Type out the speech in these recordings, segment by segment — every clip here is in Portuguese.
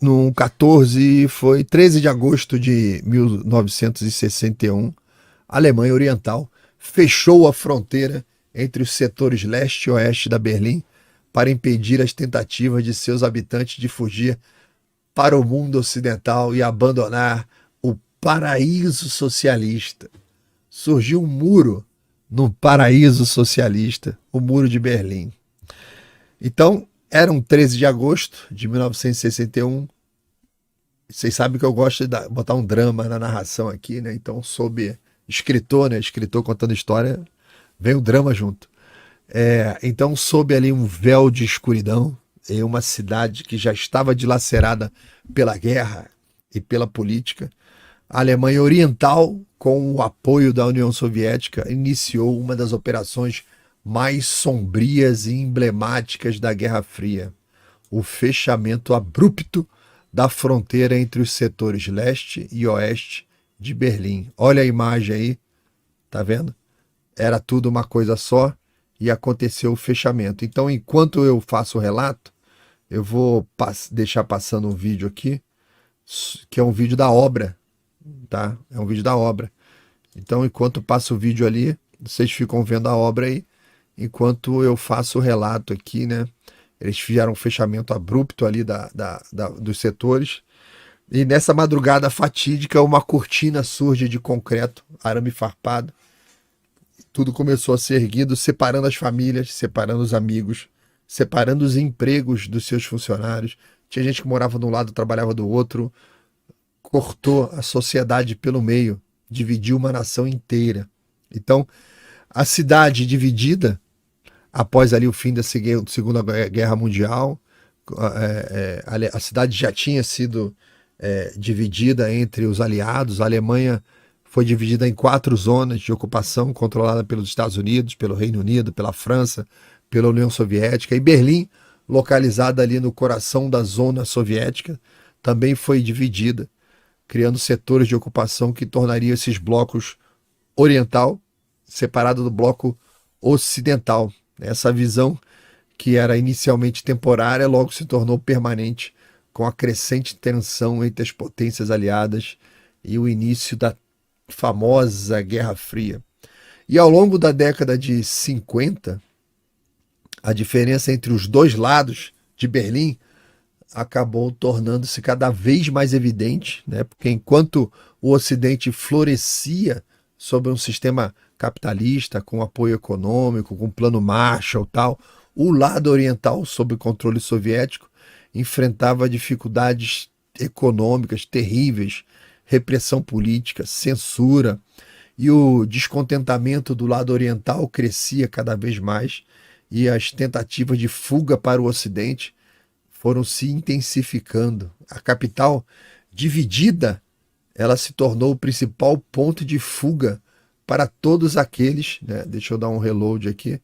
Num 14, foi 13 de agosto de 1961, a Alemanha Oriental fechou a fronteira entre os setores leste e oeste da Berlim para impedir as tentativas de seus habitantes de fugir para o mundo ocidental e abandonar o paraíso socialista. Surgiu um muro no paraíso socialista, o Muro de Berlim. Então, era um 13 de agosto de 1961. Vocês sabem que eu gosto de botar um drama na narração aqui, né? Então, sob escritor, né? Escritor contando história, vem o drama junto. Então, sob ali um véu de escuridão, em uma cidade que já estava dilacerada pela guerra e pela política, a Alemanha Oriental, com o apoio da União Soviética, iniciou uma das operações mais sombrias e emblemáticas da Guerra Fria: o fechamento abrupto da fronteira entre os setores leste e oeste de Berlim. Olha a imagem aí, tá vendo? Era tudo uma coisa só e aconteceu o fechamento. Então, enquanto eu faço o relato, eu vou deixar passando um vídeo aqui, que é um vídeo da obra, tá? É um vídeo da obra. Então, enquanto passa o vídeo ali, vocês ficam vendo a obra aí, enquanto eu faço o relato aqui, né? Eles fizeram um fechamento abrupto ali dos setores. E nessa madrugada fatídica, uma cortina surge de concreto, arame farpado. Tudo começou a ser erguido, separando as famílias, separando os amigos, separando os empregos dos seus funcionários. Tinha gente que morava de um lado, trabalhava do outro. Cortou a sociedade pelo meio, dividiu uma nação inteira. Então, a cidade dividida, após ali o fim da Segunda Guerra Mundial, a cidade já tinha sido dividida entre os aliados. A Alemanha foi dividida em 4 zonas de ocupação, controlada pelos Estados Unidos, pelo Reino Unido, pela França, pela União Soviética. E Berlim, localizada ali no coração da zona soviética, também foi dividida, criando setores de ocupação que tornariam esses blocos oriental separado do bloco ocidental. Essa visão, que era inicialmente temporária, logo se tornou permanente, com a crescente tensão entre as potências aliadas e o início da famosa Guerra Fria. E ao longo da década de 50, a diferença entre os dois lados de Berlim acabou tornando-se cada vez mais evidente, né? Porque enquanto o Ocidente florescia sob um sistema capitalista, com apoio econômico, com plano Marshall e tal, o lado oriental, sob o controle soviético, enfrentava dificuldades econômicas terríveis, repressão política, censura, e o descontentamento do lado oriental crescia cada vez mais, e as tentativas de fuga para o Ocidente foram se intensificando. A capital, dividida, ela se tornou o principal ponto de fuga para todos aqueles, né, deixa eu dar um reload aqui,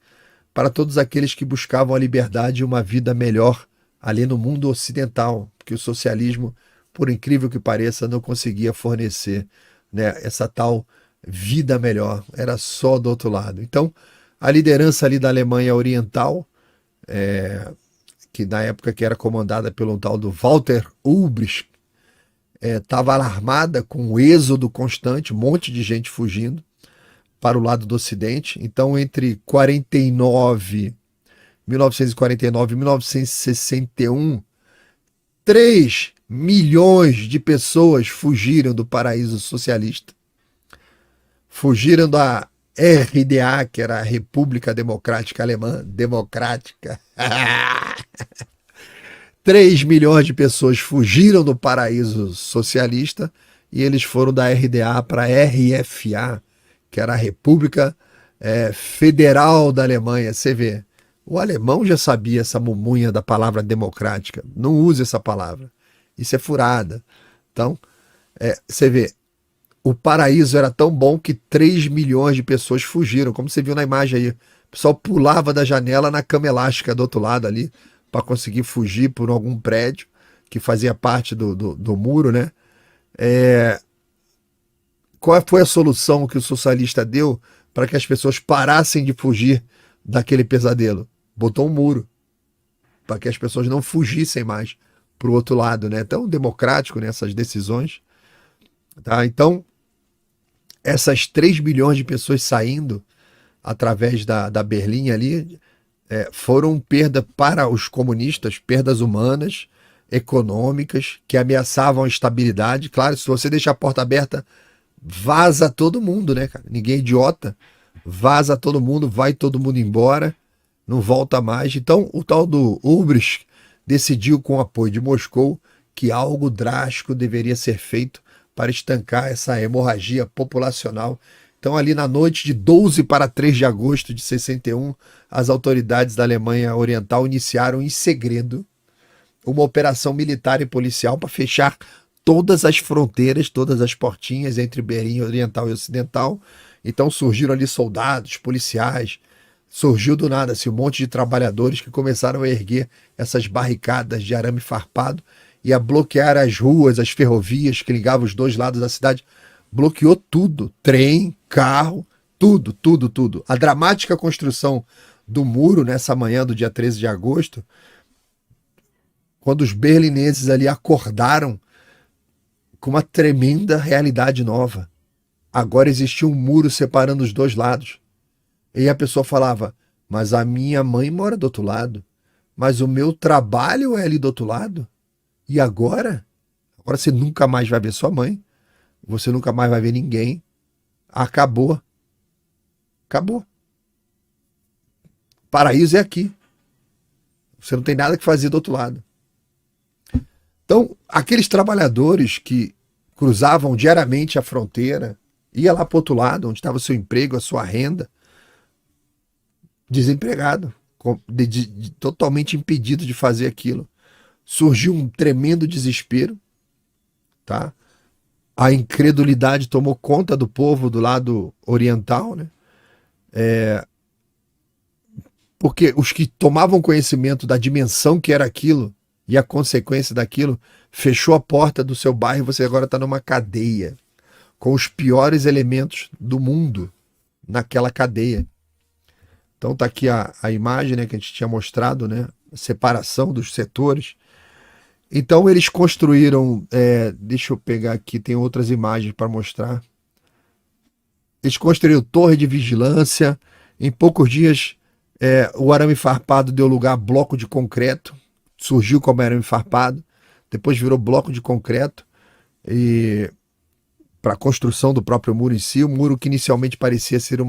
para todos aqueles que buscavam a liberdade e uma vida melhor ali no mundo ocidental, porque o socialismo, por incrível que pareça, não conseguia fornecer, né, essa tal vida melhor, era só do outro lado. Então, a liderança ali da Alemanha Oriental, que na época que era comandada pelo tal do Walter Ulbricht, estava alarmada com o êxodo constante, um monte de gente fugindo para o lado do Ocidente. Então, entre 1949 e 1961, 3 milhões de pessoas fugiram do paraíso socialista. Fugiram da RDA, que era a República Democrática Alemã, democrática. 3 milhões de pessoas fugiram do paraíso socialista e eles foram da RDA para a RFA, que era a República Federal da Alemanha. Você vê, o alemão já sabia essa mumunha da palavra democrática. Não use essa palavra. Isso é furada. Então, você vê, o paraíso era tão bom que 3 milhões de pessoas fugiram, como você viu na imagem aí. O pessoal pulava da janela na cama elástica do outro lado ali, para conseguir fugir por algum prédio que fazia parte do muro, né? Qual foi a solução que o socialista deu para que as pessoas parassem de fugir daquele pesadelo? Botou um muro, para que as pessoas não fugissem mais. para o outro lado, né? Tão democrático nessas decisões. Tá? Então, essas 3 milhões de pessoas saindo através da Berlim ali foram perda para os comunistas, perdas humanas, econômicas, que ameaçavam a estabilidade. Claro, se você deixa a porta aberta, vaza todo mundo, né, cara? Ninguém é idiota. Vaza todo mundo, vai todo mundo embora, não volta mais. Então, o tal do Ulbricht decidiu, com o apoio de Moscou, que algo drástico deveria ser feito para estancar essa hemorragia populacional. Então, ali na noite de 12 para 3 de agosto de 61, as autoridades da Alemanha Oriental iniciaram em segredo uma operação militar e policial para fechar todas as fronteiras, todas as portinhas entre Berlim Oriental e Ocidental. Então surgiram ali soldados, policiais, surgiu do nada assim, um monte de trabalhadores que começaram a erguer essas barricadas de arame farpado e a bloquear as ruas, as ferrovias que ligavam os dois lados da cidade. Bloqueou tudo, trem, carro, tudo, tudo, tudo. A dramática construção do muro nessa manhã do dia 13 de agosto, quando os berlineses ali acordaram com uma tremenda realidade nova. Agora existia um muro separando os dois lados. E a pessoa falava, mas a minha mãe mora do outro lado, mas o meu trabalho é ali do outro lado. E agora? Agora você nunca mais vai ver sua mãe, você nunca mais vai ver ninguém. Acabou. Acabou. Paraíso é aqui. Você não tem nada que fazer do outro lado. Então, aqueles trabalhadores que cruzavam diariamente a fronteira, ia lá para o outro lado, onde estava o seu emprego, a sua renda, desempregado, totalmente impedido de fazer aquilo. Surgiu um tremendo desespero, tá? A incredulidade tomou conta do povo do lado oriental, né? Porque os que tomavam conhecimento da dimensão que era aquilo e a consequência daquilo, fechou a porta do seu bairro e você agora está numa cadeia com os piores elementos do mundo naquela cadeia. Então tá aqui a imagem, né, que a gente tinha mostrado, né, a separação dos setores. Então eles construíram, deixa eu pegar aqui, tem outras imagens para mostrar. Eles construíram torre de vigilância. Em poucos dias o arame farpado deu lugar a bloco de concreto. Surgiu como arame farpado, depois virou bloco de concreto e para a construção do próprio muro em si, o muro que inicialmente parecia ser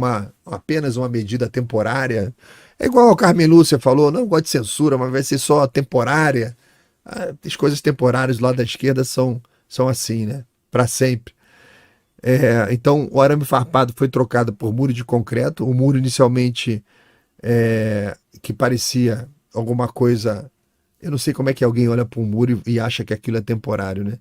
apenas uma medida temporária. É igual a Carmen Lúcia falou, não gosto de censura, mas vai ser só temporária. As coisas temporárias do lado da esquerda são assim, né? Para sempre. Então, o arame farpado foi trocado por muro de concreto. O muro inicialmente que parecia alguma coisa... Eu não sei como é que alguém olha para um muro e acha que aquilo é temporário, né?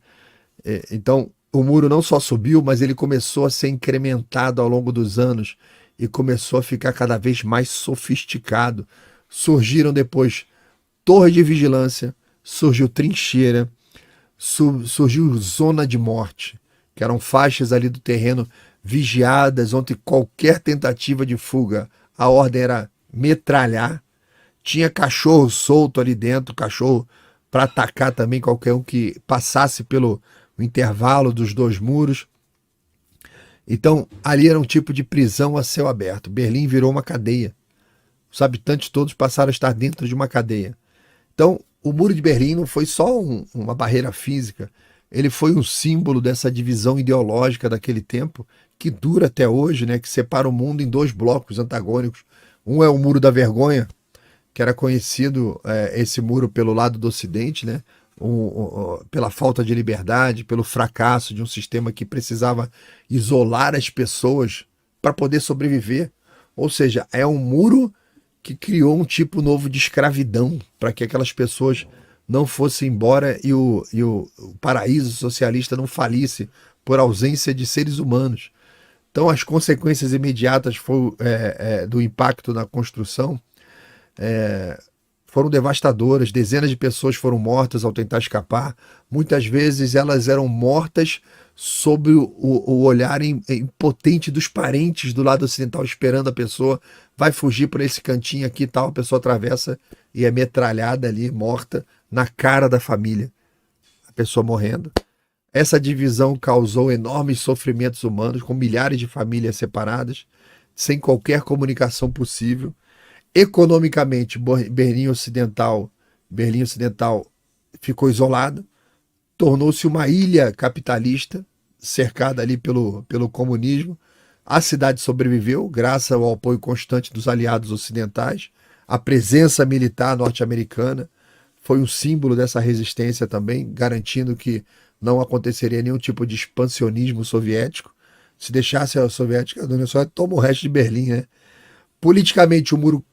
Então, o muro não só subiu, mas ele começou a ser incrementado ao longo dos anos e começou a ficar cada vez mais sofisticado. Surgiram depois torre de vigilância, surgiu trincheira, surgiu zona de morte, que eram faixas ali do terreno vigiadas, onde qualquer tentativa de fuga, a ordem era metralhar. Tinha cachorro solto ali dentro, cachorro para atacar também qualquer um que passasse pelo intervalo dos dois muros. Então, ali era um tipo de prisão a céu aberto. Berlim virou uma cadeia. Os habitantes todos passaram a estar dentro de uma cadeia. Então, o Muro de Berlim não foi só uma barreira física, ele foi um símbolo dessa divisão ideológica daquele tempo, que dura até hoje, né, que separa o mundo em dois blocos antagônicos. Um é o Muro da Vergonha, que era conhecido, esse muro pelo lado do Ocidente, né, pela falta de liberdade, pelo fracasso de um sistema que precisava isolar as pessoas para poder sobreviver. Ou seja, é um muro que criou um tipo novo de escravidão para que aquelas pessoas não fossem embora e o paraíso socialista não falisse por ausência de seres humanos. Então as consequências imediatas do impacto na construção foram devastadoras. Dezenas de pessoas foram mortas ao tentar escapar. Muitas vezes elas eram mortas sob o olhar impotente dos parentes do lado ocidental, esperando a pessoa, vai fugir por esse cantinho aqui e tal, a pessoa atravessa e é metralhada ali, morta, na cara da família. a pessoa morrendo. Essa divisão causou enormes sofrimentos humanos, com milhares de famílias separadas, sem qualquer comunicação possível. Economicamente, Berlim Ocidental ficou isolado, tornou-se uma ilha capitalista, cercada ali pelo comunismo. A cidade sobreviveu graças ao apoio constante dos aliados ocidentais. A presença militar norte-americana foi um símbolo dessa resistência também, garantindo que não aconteceria nenhum tipo de expansionismo soviético. Se deixasse a soviética, a União Soviética toma o resto de Berlim, né? Politicamente, o muro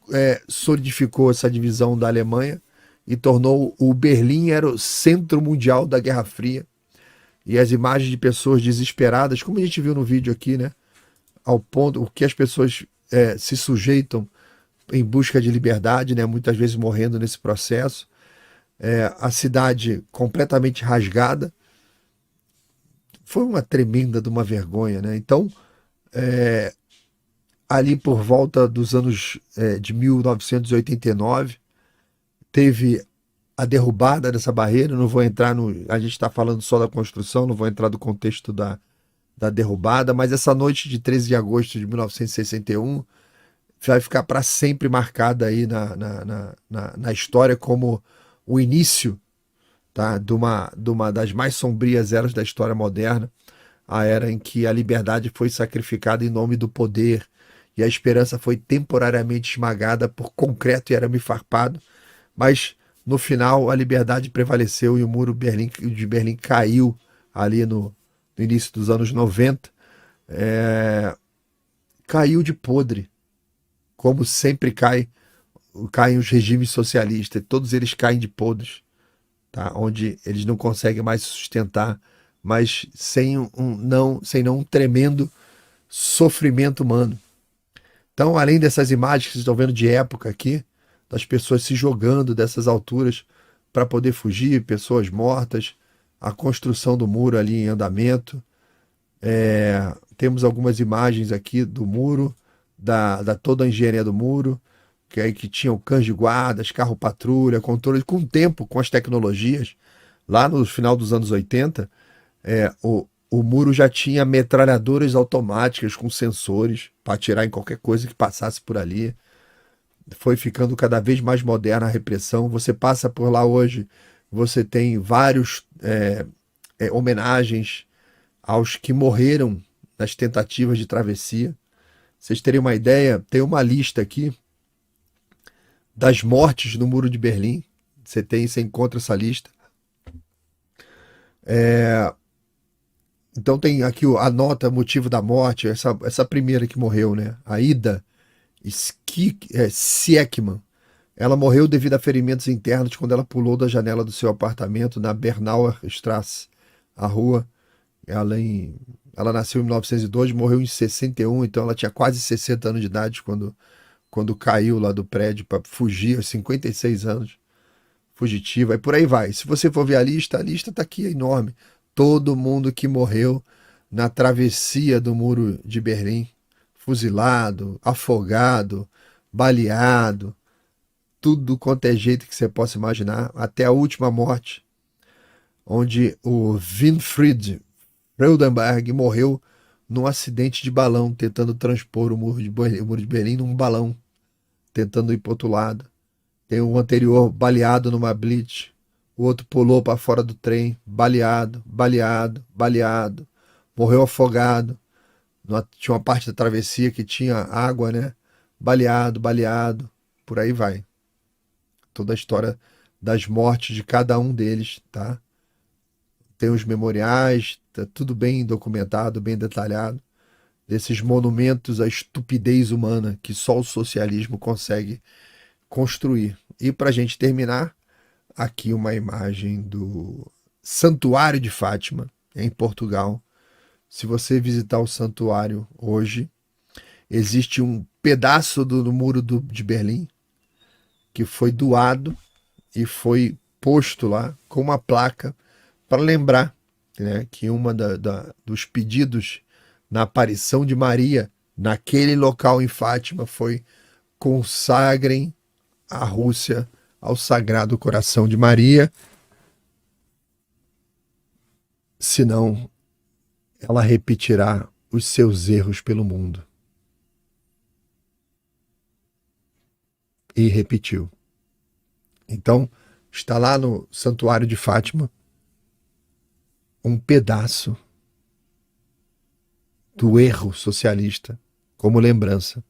solidificou essa divisão da Alemanha e tornou o Berlim era o centro mundial da Guerra Fria. E as imagens de pessoas desesperadas, como a gente viu no vídeo aqui, né? Ao ponto o que as pessoas se sujeitam em busca de liberdade, né? Muitas vezes morrendo nesse processo. A cidade completamente rasgada. Foi uma tremenda de uma vergonha, né? Então, ali por volta dos anos de 1989, teve a derrubada dessa barreira. Não vou entrar no... A gente está falando só da construção, não vou entrar no contexto da derrubada, mas essa noite de 13 de agosto de 1961 vai ficar para sempre marcada aí na história como o início, tá, de uma das mais sombrias eras da história moderna, a era em que a liberdade foi sacrificada em nome do poder e a esperança foi temporariamente esmagada por concreto e arame farpado, mas no final a liberdade prevaleceu e o muro de Berlim caiu ali no início dos anos 90. Caiu de podre, como sempre caem os regimes socialistas, todos eles caem de podres, tá? Onde eles não conseguem mais se sustentar, mas sem um tremendo sofrimento humano. Então, além dessas imagens que vocês estão vendo de época aqui, das pessoas se jogando dessas alturas para poder fugir, pessoas mortas, a construção do muro ali em andamento. Temos algumas imagens aqui do muro, da toda a engenharia do muro, que tinham cães de guardas, carro-patrulha, controle. Com o tempo, com as tecnologias, lá no final dos anos 80, o muro já tinha metralhadoras automáticas com sensores para atirar em qualquer coisa que passasse por ali. Foi ficando cada vez mais moderna a repressão. Você passa por lá hoje, você tem vários homenagens aos que morreram nas tentativas de travessia. Vocês terem uma ideia, tem uma lista aqui das mortes no Muro de Berlim. Você encontra essa lista. Então tem aqui a nota, motivo da morte, essa primeira que morreu, né? A Ida Siekman. Ela morreu devido a ferimentos internos quando ela pulou da janela do seu apartamento na Bernauer Straße, a rua. Ela nasceu em 1902, morreu em 61, então ela tinha quase 60 anos de idade quando caiu lá do prédio para fugir, aos 56 anos, fugitiva, e por aí vai. Se você for ver a lista está aqui, é enorme. Todo mundo que morreu na travessia do Muro de Berlim, fuzilado, afogado, baleado, tudo quanto é jeito que você possa imaginar, até a última morte, onde o Winfried Freudenberg morreu num acidente de balão, tentando transpor o Muro de Berlim num balão, tentando ir para o outro lado. Tem um anterior baleado numa blitz, o outro pulou para fora do trem, baleado, morreu afogado. Tinha uma parte da travessia que tinha água, né? Baleado, por aí vai. Toda a história das mortes de cada um deles, tá? Tem os memoriais, tá tudo bem documentado, bem detalhado, desses monumentos à estupidez humana que só o socialismo consegue construir. E para a gente terminar, aqui uma imagem do Santuário de Fátima, em Portugal. Se você visitar o santuário hoje, existe um pedaço do muro de Berlim que foi doado e foi posto lá com uma placa para lembrar, né, que uma dos pedidos na aparição de Maria naquele local em Fátima foi: consagrem a Rússia ao Sagrado Coração de Maria. senão ela repetirá os seus erros pelo mundo. E repetiu. Então, está lá no Santuário de Fátima um pedaço do erro socialista como lembrança.